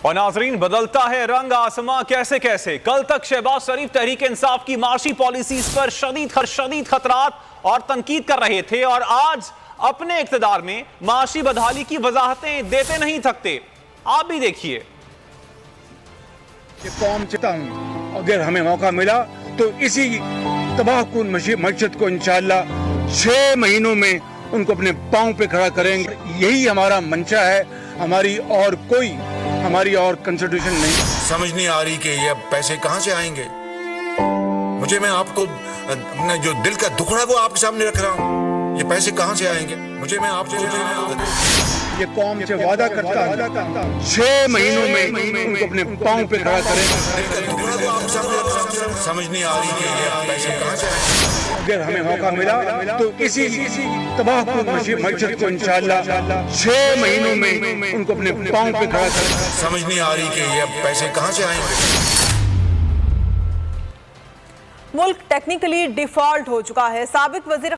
اور ناظرین، بدلتا ہے رنگ آسماں کیسے کیسے۔ کل تک شہباز شریف تحریک انصاف کی معاشی پالیسیز پر شدید خطرات اور تنقید کر رہے تھے، اور آج اپنے اقتدار میں معاشی بدحالی کی وضاحتیں دیتے نہیں تھکتے۔ آپ بھی دیکھیے۔ یہ قوم چاہتا ہوں اگر ہمیں موقع ملا تو اسی تباہ کن معیشت کو انشاءاللہ 6 مہینوں میں ان کو اپنے پاؤں پہ کھڑا کریں گے۔ یہی ہمارا منشا ہے، ہماری اور کنسٹیٹیوشن نہیں۔ سمجھ نہیں آ رہی کہ یہ پیسے کہاں سے آئیں گے۔ میں آپ کو جو دل کا دکھڑا وہ آپ کے سامنے رکھ رہا ہوں، یہ پیسے کہاں سے آئیں گے۔ میں آپ کو یہ قوم سے وعدہ کرتا ہوں 6 مہینوں میں ان کو اپنے پاؤں پہ کھڑا کریں گے۔ سمجھ نہیں آ رہی کہ یہ پیسے کہاں سے آئیں گے۔ اگر ہمیں موقع ملا تو اسی تباہ کن معیشت کو انشاءاللہ 6 مہینوں میں ان کو اپنے پاؤں پہ کھڑا کریں گے۔ سمجھ نہیں آ رہی کہ یہ پیسے کہاں سے آئیں گے۔ ملک ٹیکنیکلی ڈیفالٹ ہو چکا ہے۔ سابق وزیر